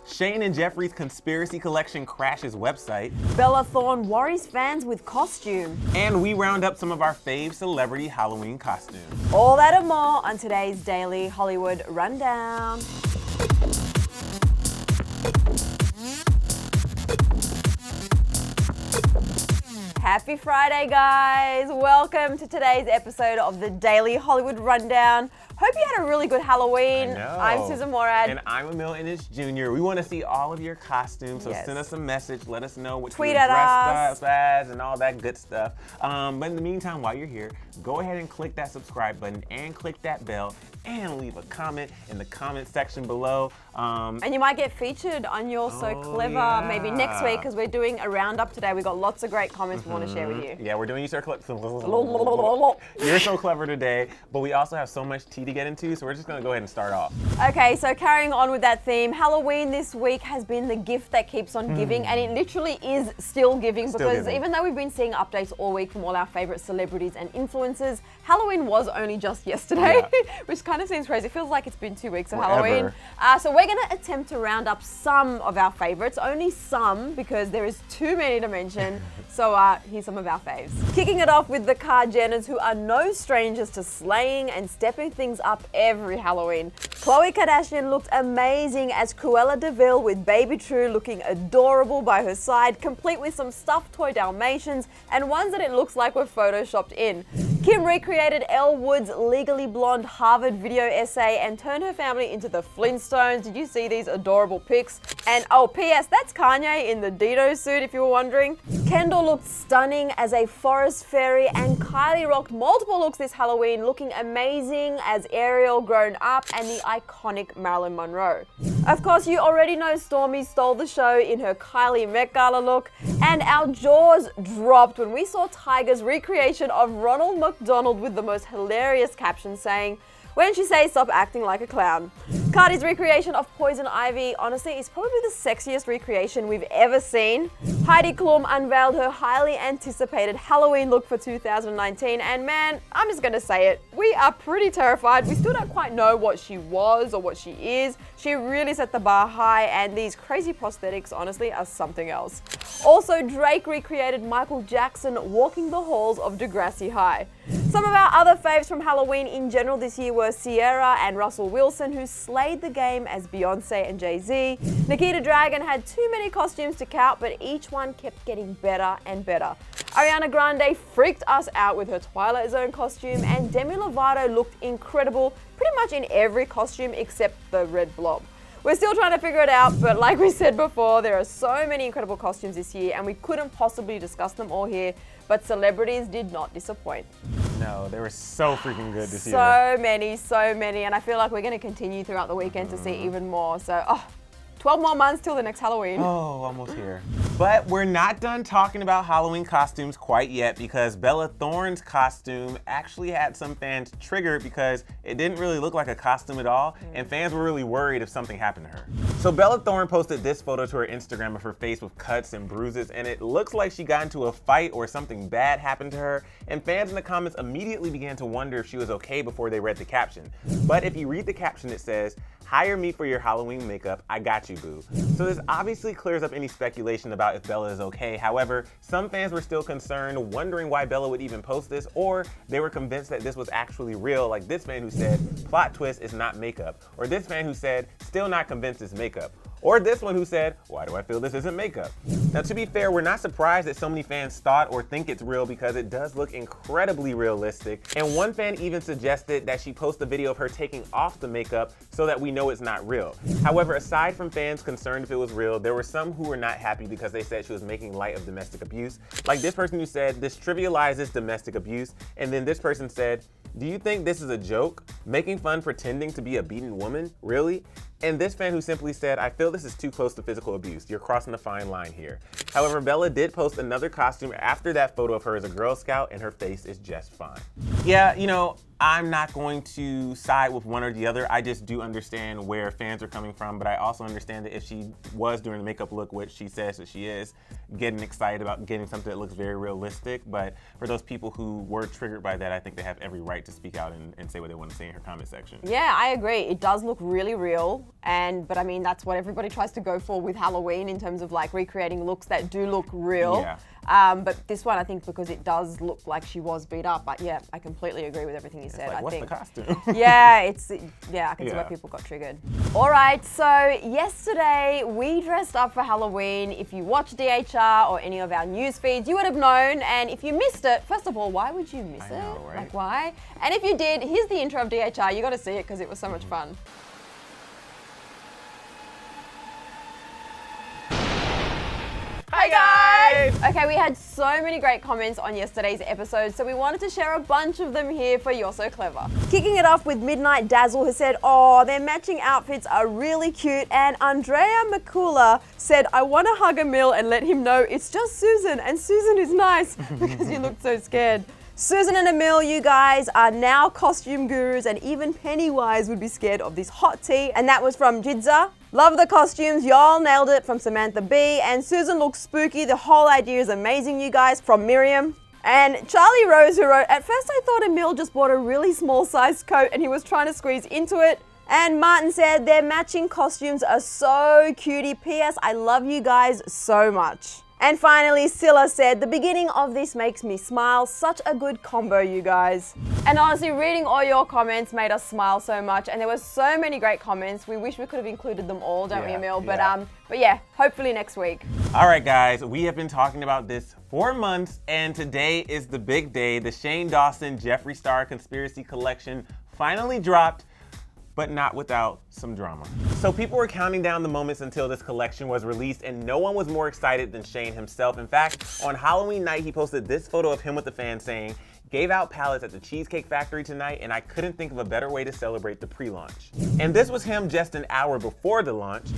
Sussan and Jeffree's conspiracy collection crashes website. Bella Thorne worries fans with costume. And we round up some of our fave celebrity Halloween costumes. All that and more on today's Daily Hollywood Rundown. Happy Friday, guys! Welcome to today's episode of the Daily Hollywood Rundown. Hope you had a really good Halloween. I know. I'm Sussan Morad. And I'm Emile Ennis Jr. We want to see all of your costumes, so Yes. send us a message. Let us know what Tweet you're at dressed us. up as and all that good stuff. But in the meantime, while you're here, go ahead and click that subscribe button and click that bell and leave a comment in the comment section below. And you might get featured on You're So Clever yeah. maybe next week, because we're doing a roundup today. We've got lots of great comments we want to share with you. Yeah, we're doing You're So Clever today, but we also have so much tea to get into, so we're just gonna go ahead and start off. Okay, so carrying on with that theme, Halloween this week has been the gift that keeps on giving, and it literally is still giving, because even though we've been seeing updates all week from all our favorite celebrities and influencers, Halloween was only just yesterday, which kind of seems crazy. It feels like it's been 2 weeks of Halloween. So we're going to attempt to round up some of our favorites, only some, because there is too many to mention. So here's some of our faves. Kicking it off with the Kardashians, who are no strangers to slaying and stepping things up every Halloween. Khloe Kardashian looked amazing as Cruella de Vil, with baby True looking adorable by her side, complete with some stuffed toy Dalmatians and ones that it looks like were photoshopped in. Kim recreated Elle Wood's Legally Blonde Harvard video essay and turned her family into the Flintstones. Did you see these adorable pics? And oh, P.S. that's Kanye in the Dino suit, if you were wondering. Kendall looked stunning as a forest fairy, and Kylie rocked multiple looks this Halloween, looking amazing as Ariel grown up and the iconic Marilyn Monroe. Of course, you already know Stormi stole the show in her Kylie Met Gala look, and our jaws dropped when we saw Tyga's recreation of Ronald McDonald with the most hilarious caption saying, "When she says stop acting like a clown." Cardi's recreation of Poison Ivy, honestly, is probably the sexiest recreation we've ever seen. Heidi Klum unveiled her highly anticipated Halloween look for 2019, and man, I'm just gonna say it, we are pretty terrified. We still don't quite know what she was or what she is. She really set the bar high, and these crazy prosthetics, honestly, are something else. Also, Drake recreated Michael Jackson walking the halls of Degrassi High. Some of our other faves from Halloween in general this year were Sierra and Russell Wilson, who slayed the game as Beyonce and Jay-Z. Nikita Dragon had too many costumes to count, but each one kept getting better and better. Ariana Grande freaked us out with her Twilight Zone costume, and Demi Lovato looked incredible pretty much in every costume except the red blob. We're still trying to figure it out, but like we said before, there are so many incredible costumes this year, and we couldn't possibly discuss them all here, but celebrities did not disappoint. No, they were so freaking good this year. So many, and I feel like we're going to continue throughout the weekend to see even more. So, 12 more months till the next Halloween. Oh, almost here. But we're not done talking about Halloween costumes quite yet, because Bella Thorne's costume actually had some fans triggered because it didn't really look like a costume at all, and fans were really worried if something happened to her. So Bella Thorne posted this photo to her Instagram of her face with cuts and bruises, and it looks like she got into a fight or something bad happened to her, and fans in the comments immediately began to wonder if she was okay before they read the caption. But if you read the caption, it says, "Hire me for your Halloween makeup, I got you, boo." So this obviously clears up any speculation about if Bella is okay. However, some fans were still concerned, wondering why Bella would even post this, or they were convinced that this was actually real, like this fan who said, "Plot twist is not makeup," or this fan who said, "Still not convinced it's makeup," or this one who said, "Why do I feel this isn't makeup?" Now, to be fair, we're not surprised that so many fans thought or think it's real, because it does look incredibly realistic. And one fan even suggested that she post a video of her taking off the makeup so that we know it's not real. However, aside from fans concerned if it was real, there were some who were not happy because they said she was making light of domestic abuse. Like this person who said, "This trivializes domestic abuse." And then this person said, "Do you think this is a joke? Making fun pretending to be a beaten woman? Really?" And this fan who simply said, "I feel this is too close to physical abuse. You're crossing a fine line here." However, Bella did post another costume after that photo of her as a Girl Scout, and her face is just fine. Yeah, you know, I'm not going to side with one or the other. I just do understand where fans are coming from, but I also understand that if she was doing the makeup look, which she says that she is, getting excited about getting something that looks very realistic. But for those people who were triggered by that, I think they have every right to speak out and say what they want to say in her comment section. Yeah, I agree. It does look really real. But I mean, that's what everybody tries to go for with Halloween in terms of like recreating looks that do look real. Yeah. But this one, I think, because it does look like she was beat up. But yeah, I completely agree with everything you said. Like, I what's think. the costume? I can see why people got triggered. All right, so yesterday we dressed up for Halloween. If you watch DHR or any of our news feeds, you would have known. And if you missed it, first of all, why would you miss it? know, right? Like, why? And if you did, here's the intro of DHR. You got to see it because it was so much fun. Hi guys! Okay, we had so many great comments on yesterday's episode, so we wanted to share a bunch of them here for You're So Clever. Kicking it off with Midnight Dazzle, who said, oh, their matching outfits are really cute. And Andrea Makula said, I want to hug Emile and let him know it's just Sussan, and Sussan is nice because you looked so scared. Sussan and Emile, you guys are now costume gurus, and even Pennywise would be scared of this hot tea. And that was from Jidza. Love the costumes, y'all nailed it, from Samantha B. And Sussan looks spooky. The whole idea is amazing, you guys, from Miriam. And Charlie Rose, who wrote, at first I thought Emile just bought a really small sized coat and he was trying to squeeze into it. And Martin said, their matching costumes are so cutie. P.S. I love you guys so much. And finally, Scylla said, the beginning of this makes me smile. Such a good combo, you guys. And honestly, reading all your comments made us smile so much. And there were so many great comments. We wish we could have included them all, don't we, Emile? But yeah, hopefully next week. All right, guys, we have been talking about this for months, and today is the big day. The Shane Dawson Jeffree Star Conspiracy Collection finally dropped, but not without some drama. So people were counting down the moments until this collection was released, and no one was more excited than Shane himself. In fact, on Halloween night, he posted this photo of him with the fans saying, gave out pallets at the Cheesecake Factory tonight, and I couldn't think of a better way to celebrate the pre-launch. And this was him just an hour before the launch.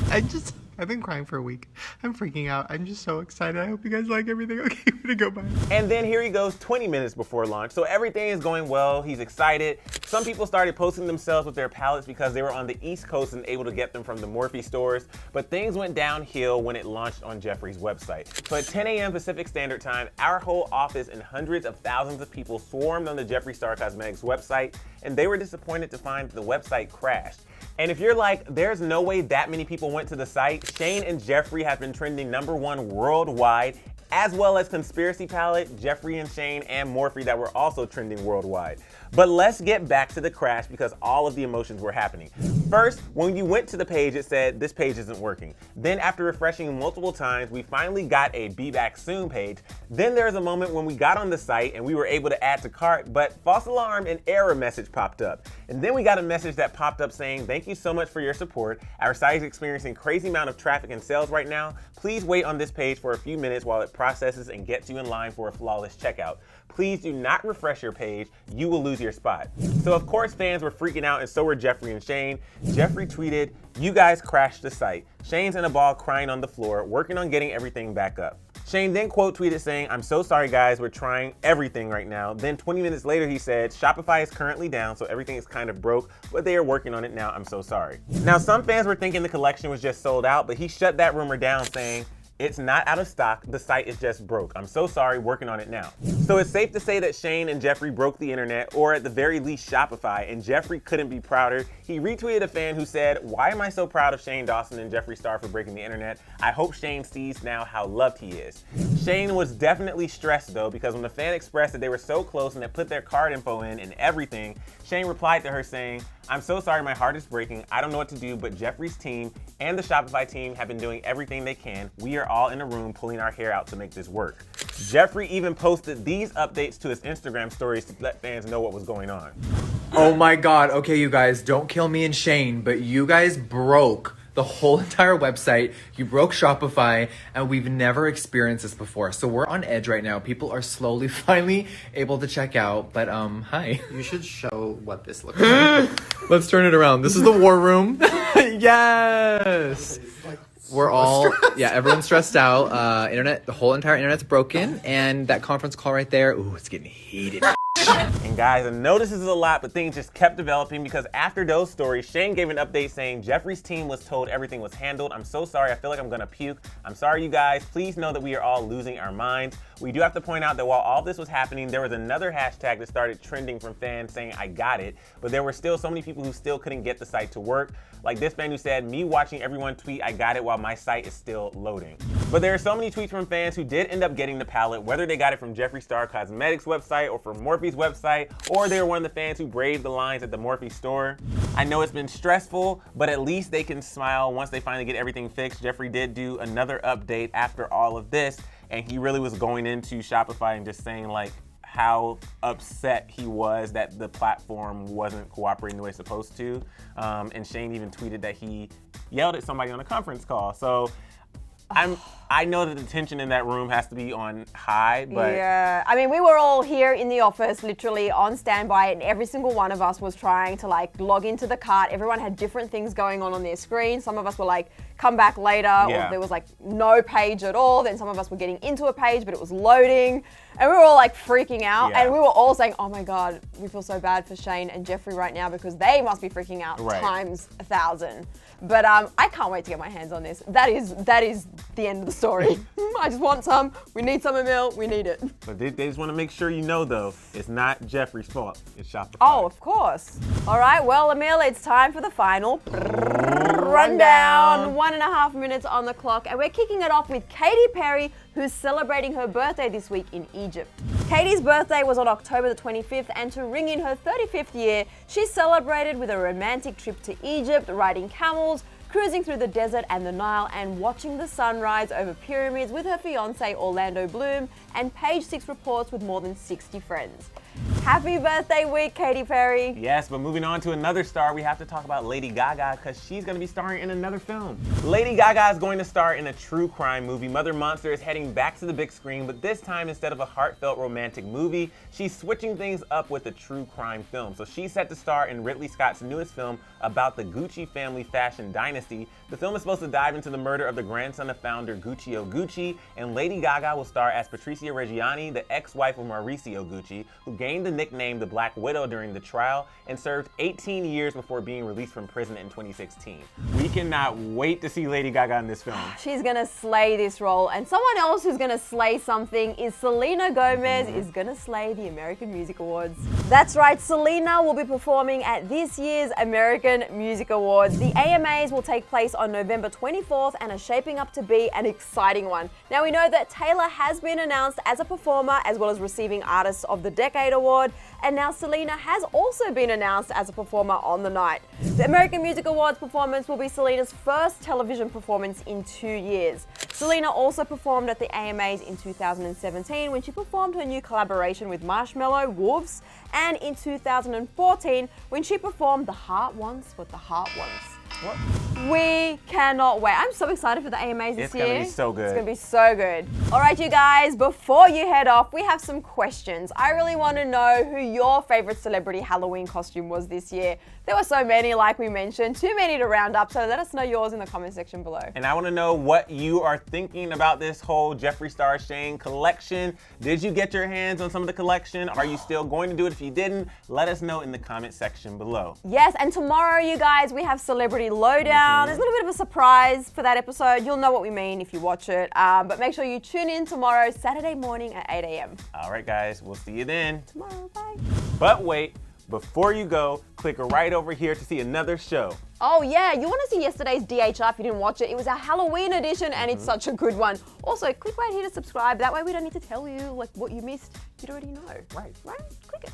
I've been crying for a week. I'm freaking out. I'm just so excited. I hope you guys like everything. Okay, I'm gonna go bye. And then here he goes 20 minutes before launch. So everything is going well. He's excited. Some people started posting themselves with their pallets because they were on the East Coast and able to get them from the Morphe stores. But things went downhill when it launched on Jeffree's website. So at 10 a.m. Pacific Standard Time, our whole office and hundreds of thousands of people swarmed on the Jeffree Star Cosmetics website, and they were disappointed to find the website crashed. And if you're like, there's no way that many people went to the site, Shane and Jeffree have been trending #1 worldwide, as well as Conspiracy Palette, Jeffree and Shane, and Morphe that were also trending worldwide. But let's get back to the crash because all of the emotions were happening. First, when you went to the page, it said, this page isn't working. Then after refreshing multiple times, we finally got a Be Back Soon page. Then there was a moment when we got on the site and we were able to add to cart, but false alarm and error message popped up. And then we got a message that popped up saying, thank you so much for your support. Our site is experiencing crazy amount of traffic and sales right now. Please wait on this page for a few minutes while it processes and gets you in line for a flawless checkout. Please do not refresh your page. You will lose your spot. So of course fans were freaking out, and so were Jeffree and Shane. Jeffree tweeted, you guys crashed the site. Shane's in a ball crying on the floor, working on getting everything back up. Shane then quote tweeted saying, I'm so sorry guys, we're trying everything right now. Then 20 minutes later he said, Shopify is currently down, so everything is kind of broke, but they are working on it now, I'm so sorry. Now some fans were thinking the collection was just sold out, but he shut that rumor down saying, it's not out of stock, the site is just broke. I'm so sorry, working on it now. So it's safe to say that Shane and Jeffree broke the internet, or at the very least Shopify, and Jeffree couldn't be prouder. He retweeted a fan who said, why am I so proud of Shane Dawson and Jeffree Star for breaking the internet? I hope Shane sees now how loved he is. Shane was definitely stressed though, because when the fan expressed that they were so close and they put their card info in and everything, Shane replied to her saying, I'm so sorry, my heart is breaking. I don't know what to do, but Jeffree's team and the Shopify team have been doing everything they can. We are all in a room pulling our hair out to make this work. Jeffree even posted these updates to his Instagram stories to let fans know what was going on. Oh my God, okay you guys, don't kill me and Shane, but you guys broke the whole entire website. You broke Shopify, and we've never experienced this before. So we're on edge right now. People are slowly, finally able to check out, but hi. You should show what this looks like. Let's turn it around. This is the war room. Yes. We're all, everyone's stressed out. The whole entire internet's broken, and that conference call right there, ooh, it's getting heated. And And guys, I know this is a lot, but things just kept developing because after those stories, Shane gave an update saying Jeffree's team was told everything was handled. I'm so sorry. I feel like I'm gonna puke. I'm sorry, you guys. Please know that we are all losing our minds. We do have to point out that while all this was happening, there was another hashtag that started trending from fans saying, I got it. But there were still so many people who still couldn't get the site to work. Like this fan who said, me watching everyone tweet, I got it while my site is still loading. But there are so many tweets from fans who did end up getting the palette, whether they got it from Jeffree Star Cosmetics website or from Morphe's website, or they were one of the fans who braved the lines at the Morphe store. I know it's been stressful, but at least they can smile once they finally get everything fixed. Jeffree did do another update after all of this, and he really was going into Shopify and just saying like how upset he was that the platform wasn't cooperating the way it's supposed to. And Shane even tweeted that he yelled at somebody on a conference call. So I know that the tension in that room has to be on high, but yeah, I mean, we were all here in the office, literally on standby, and every single one of us was trying to like log into the cart. Everyone had different things going on their screen. Some of us were like, come back later, or there was like no page at all. Then some of us were getting into a page, but it was loading, and we were all like freaking out. And we were all saying, oh my God, we feel so bad for Shane and Jeffree right now because they must be freaking out times 1,000. But I can't wait to get my hands on this. That is the end of the story. I just want some. We need some, Emile. We need it. But they just want to make sure you know, though, it's not Jeffree's fault. It's Shopify. Oh, of course. All right, well, Emile, it's time for the final rundown. 1.5 minutes on the clock, and we're kicking it off with Katy Perry, who's celebrating her birthday this week in Egypt. Katy's birthday was on October the 25th, and to ring in her 35th year, she celebrated with a romantic trip to Egypt, riding camels, cruising through the desert and the Nile, and watching the sunrise over pyramids with her fiancé Orlando Bloom, and Page Six reports with more than 60 friends. Happy birthday week, Katy Perry. Yes, but moving on to another star, we have to talk about Lady Gaga because she's going to be starring in another film. Lady Gaga is going to star in a true crime movie. Mother Monster is heading back to the big screen, but this time instead of a heartfelt romantic movie, she's switching things up with a true crime film. So she's set to star in Ridley Scott's newest film about the Gucci family fashion dynasty. The film is supposed to dive into the murder of the grandson of founder Guccio Gucci, and Lady Gaga will star as Patricia Reggiani, the ex-wife of Mauricio Gucci, who gained the nickname the Black Widow during the trial and served 18 years before being released from prison in 2016. We cannot wait to see Lady Gaga in this film. She's gonna slay this role, and someone else who's gonna slay something is Selena Gomez is gonna slay the American Music Awards. That's right, Selena will be performing at this year's American Music Awards. The AMAs will take place on November 24th and are shaping up to be an exciting one. Now we know that Taylor has been announced as a performer as well as receiving Artist of the Decade Award, and now Selena has also been announced as a performer on the night. The American Music Awards performance will be Selena's first television performance in 2 years. Selena also performed at the AMAs in 2017 when she performed her new collaboration with Marshmello, Wolves, and in 2014 when she performed The Heart Wants What the Heart Wants. What? We cannot wait. I'm so excited for the AMAs this year. It's gonna be so good. It's gonna be so good. All right, you guys, before you head off, we have some questions. I really want to know who your favorite celebrity Halloween costume was this year. There were so many, like we mentioned, too many to round up, so let us know yours in the comment section below. And I want to know what you are thinking about this whole Jeffree Star Shane collection. Did you get your hands on some of the collection? Are you still going to do it? If you didn't, let us know in the comment section below. Yes, and tomorrow, you guys, we have Celebrity Lowdown. There's a little bit of a surprise for that episode. You'll know what we mean if you watch it. But make sure you tune in tomorrow, Saturday morning at 8 a.m. All right, guys, we'll see you then. Tomorrow, bye. But wait, before you go, click right over here to see another show. Oh yeah, you want to see yesterday's DHR if you didn't watch it. It was our Halloween edition and it's such a good one. Also, click right here to subscribe. That way we don't need to tell you like what you missed. You'd already know. Right. Click it.